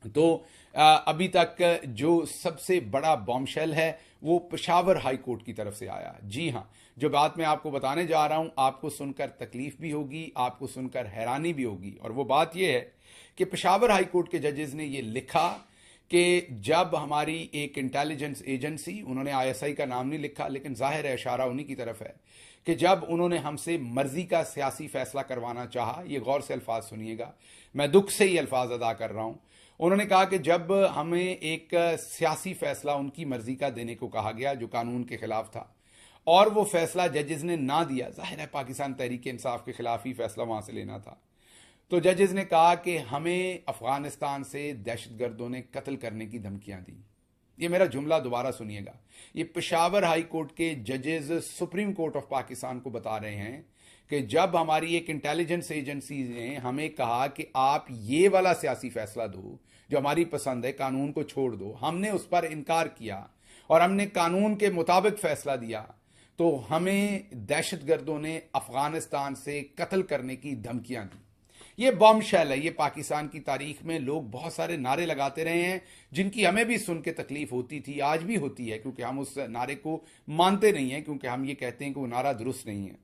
तो अभी तक जो सबसे बड़ा बॉम्बशेल है वो पेशावर हाई कोर्ट की तरफ से आया। जी हाँ, जो बात मैं आपको बताने जा रहा हूं, आपको सुनकर तकलीफ भी होगी, आपको सुनकर हैरानी भी होगी। और वो बात यह है कि पेशावर हाई कोर्ट के जजेस ने ये लिखा कि जब हमारी एक इंटेलिजेंस एजेंसी, उन्होंने आईएसआई का नाम नहीं लिखा लेकिन जाहिर है इशारा उन्हीं की तरफ है, कि जब उन्होंने हमसे मर्जी का सियासी फैसला करवाना चाहा, ये गौर से अल्फाज सुनिएगा, मैं दुख से ही अल्फाज अदा कर रहा हूं। उन्होंने कहा कि जब हमें एक सियासी फैसला उनकी मर्जी का देने को कहा गया जो कानून के खिलाफ था, और वो फैसला जजेस ने ना दिया, जाहिर है पाकिस्तान तहरीक इंसाफ के खिलाफ ही फैसला वहां से लेना था, तो जजेस ने कहा कि हमें अफगानिस्तान से दहशतगर्दों ने कत्ल करने की धमकियां दी। ये मेरा जुमला दोबारा सुनिएगा, ये पेशावर हाई कोर्ट के जजेस सुप्रीम कोर्ट ऑफ पाकिस्तान को बता रहे हैं कि जब हमारी एक इंटेलिजेंस एजेंसी ने हमें कहा कि आप ये वाला सियासी फैसला दो जो हमारी पसंद है, कानून को छोड़ दो, हमने उस पर इनकार किया और हमने कानून के मुताबिक फैसला दिया, तो हमें दहशतगर्दों ने अफगानिस्तान से कत्ल करने की धमकियां दी। ये बॉम्बशेल है। ये पाकिस्तान की तारीख में लोग बहुत सारे नारे लगाते रहे हैं जिनकी हमें भी सुन के तकलीफ होती थी, आज भी होती है, क्योंकि हम उस नारे को मानते नहीं हैं, क्योंकि हम ये कहते हैं कि वो नारा दुरुस्त नहीं है।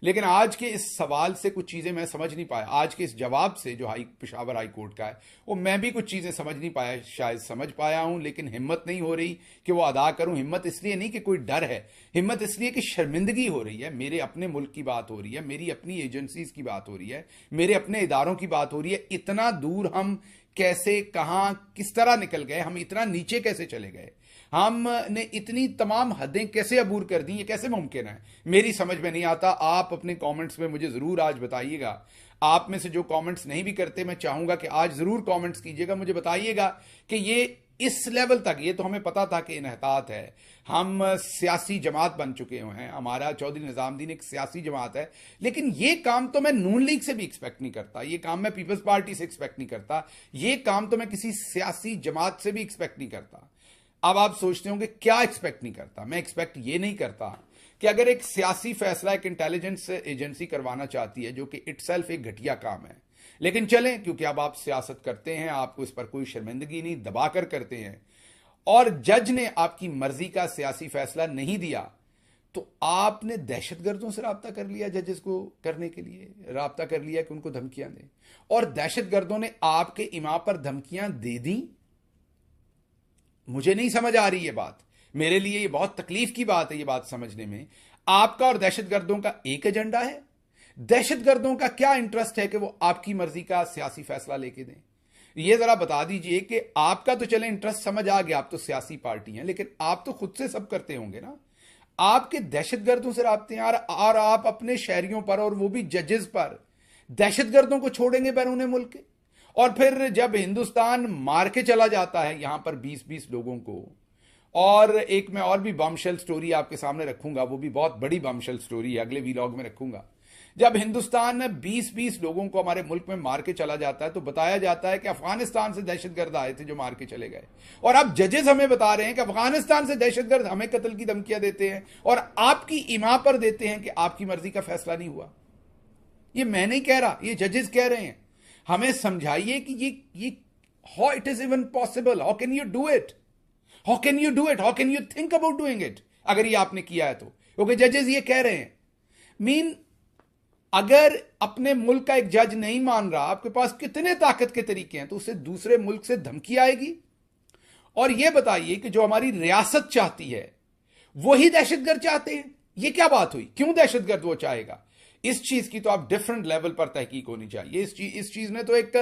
लेकिन आज के इस सवाल से कुछ चीजें मैं समझ नहीं पाया, आज के इस जवाब से जो पेशावर हाई कोर्ट का है, वो मैं भी कुछ चीजें समझ नहीं पाया, शायद समझ पाया हूं लेकिन हिम्मत नहीं हो रही कि वो अदा करूं। हिम्मत इसलिए नहीं कि कोई डर है, हिम्मत इसलिए कि शर्मिंदगी हो रही है। मेरे अपने मुल्क की बात हो रही है, मेरी अपनी एजेंसीज की बात हो रही है, मेरे अपने इदारों की बात हो रही है। इतना दूर हम कैसे, कहां, किस तरह निकल गए, हम इतना नीचे कैसे चले गए, हमने इतनी तमाम हदें कैसे अबूर कर दी, ये कैसे मुमकिन है, मेरी समझ में नहीं आता। आप अपने कमेंट्स में मुझे जरूर आज बताइएगा। आप में से जो कमेंट्स नहीं भी करते, मैं चाहूंगा कि आज जरूर कमेंट्स कीजिएगा, मुझे बताइएगा कि ये इस लेवल तक, ये तो हमें पता था कि इन्हतात है, हम सियासी जमात बन चुके हैं, हमारा चौधरी निजामुद्दीन एक सियासी जमात है, लेकिन ये काम तो मैं नून लीग से भी एक्सपेक्ट नहीं करता, ये काम मैं पीपल्स पार्टी से एक्सपेक्ट नहीं करता, ये काम तो मैं किसी सियासी जमात से भी एक्सपेक्ट नहीं करता। अब आप सोचते होंगे क्या एक्सपेक्ट नहीं करता? मैं एक्सपेक्ट ये नहीं करता कि अगर एक सियासी फैसला एक इंटेलिजेंस एजेंसी करवाना चाहती है, जो कि इटसेल्फ एक घटिया काम है, लेकिन चलें, क्योंकि अब आप सियासत करते हैं, आपको इस पर कोई शर्मिंदगी नहीं, दबाकर करते हैं, और जज ने आपकी मर्जी का सियासी फैसला नहीं दिया, तो आपने दहशतगर्दों से राब्ता कर लिया, जजेस को करने के लिए राब्ता कर लिया कि उनको धमकियां दें, और दहशतगर्दों ने आपके इमाम पर धमकियां दे दी। मुझे नहीं समझ आ रही ये बात, मेरे लिए ये बहुत तकलीफ की बात है ये बात समझने में। आपका और दहशतगर्दों का एक एजेंडा है। दहशतगर्दों का क्या इंटरेस्ट है कि वो आपकी मर्जी का सियासी फैसला लेके दें? ये जरा बता दीजिए कि आपका तो चले इंटरेस्ट समझ आ गया, आप तो सियासी पार्टी हैं, लेकिन आप तो खुद से सब करते होंगे ना। आपके दहशतगर्दों से राब्ते हैं और आप अपने शहरियों पर, और वो भी जजेस पर, दहशतगर्दों को छोड़ेंगे बैरून मुल्क के। और फिर जब हिंदुस्तान मार के चला जाता है यहां पर 20-20 लोगों को, और एक मैं और भी बमशेल स्टोरी आपके सामने रखूंगा, वो भी बहुत बड़ी बमशेल स्टोरी है, अगले वीलॉग में रखूंगा। जब हिंदुस्तान 20-20 लोगों को हमारे मुल्क में मार के चला जाता है, तो बताया जाता है कि अफगानिस्तान से दहशतगर्द आए थे जो मार के चले गए, और अब जजेस हमें बता रहे हैं कि अफगानिस्तान से दहशतगर्द हमें कत्ल की धमकियां देते हैं और आपकी इमाम पर देते हैं कि आपकी मर्जी का फैसला नहीं हुआ। ये मैं नहीं कह रहा, ये जजेस कह रहे हैं। हमें समझाइए कि ये how it is even possible, how can you do it, how can you do it, how can you think about doing it, अगर ये आपने किया है तो। क्योंकि जजेस ये कह रहे हैं, अगर अपने मुल्क का एक जज नहीं मान रहा, आपके पास कितने ताकत के तरीके हैं, तो उसे दूसरे मुल्क से धमकी आएगी। और यह बताइए कि जो हमारी रियासत चाहती है वही दहशतगर्द चाहते हैं। यह क्या बात हुई, क्यों दहशतगर्द वो चाहेगा? इस चीज की तो आप डिफरेंट लेवल पर तहकीक होनी चाहिए। इस चीज ने तो एक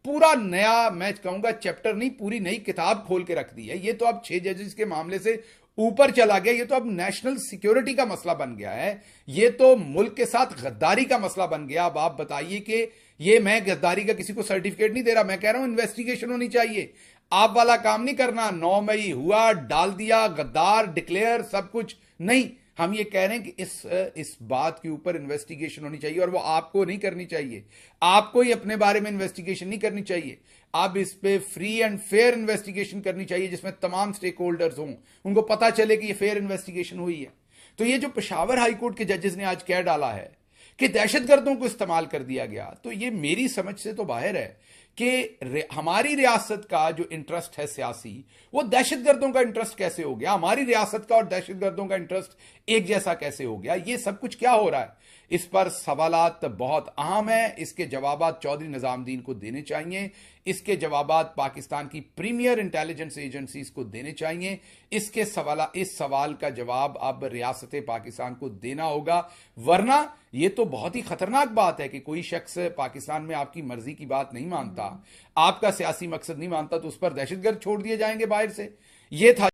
पूरा नया, मैं कहूंगा चैप्टर नहीं, पूरी नई किताब खोल के रख दी है। ये तो अब 6 जजेस के मामले से ऊपर चला गया, ये तो अब नेशनल सिक्योरिटी का मसला बन गया है, ये तो मुल्क के साथ गद्दारी का मसला बन गया। अब आप बताइए कि ये, मैं गद्दारी का किसी को सर्टिफिकेट नहीं दे रहा, मैं कह रहा हूं इन्वेस्टिगेशन होनी चाहिए। आप वाला काम नहीं करना, 9 मई हुआ, डाल दिया, गद्दार डिक्लेयर, सब कुछ नहीं। हम ये कह रहे हैं कि इस बात के ऊपर इन्वेस्टिगेशन होनी चाहिए, और वो आपको नहीं करनी चाहिए। आपको ही अपने बारे में इन्वेस्टिगेशन नहीं करनी चाहिए, अब इस पे फ्री एंड फेयर इन्वेस्टिगेशन करनी चाहिए, जिसमें तमाम स्टेक होल्डर्स हों, उनको पता चले कि ये फेयर इन्वेस्टिगेशन हुई है। तो ये जो पेशावर हाई कोर्ट के जजेस ने आज कह डाला है कि दहशतगर्दों को इस्तेमाल कर दिया गया, तो ये मेरी समझ से तो बाहर है कि हमारी रियासत का जो इंटरेस्ट है सियासी, वो दहशतगर्दों का इंटरेस्ट कैसे हो गया, हमारी रियासत का और दहशतगर्दों का इंटरेस्ट एक जैसा कैसे हो गया, ये सब कुछ क्या हो रहा है। इस पर सवालात बहुत अहम है, इसके जवाबात चौधरी निजामुद्दीन को देने चाहिए, इसके जवाबात पाकिस्तान की प्रीमियर इंटेलिजेंस एजेंसीज को देने चाहिए। इस सवाल का जवाब अब रियासत पाकिस्तान को देना होगा, वरना यह तो बहुत ही खतरनाक बात है कि कोई शख्स पाकिस्तान में आपकी मर्जी की बात नहीं मानता, आपका सियासी मकसद नहीं मानता, तो उस पर दहशतगर्द छोड़ दिए जाएंगे बाहर से। यह था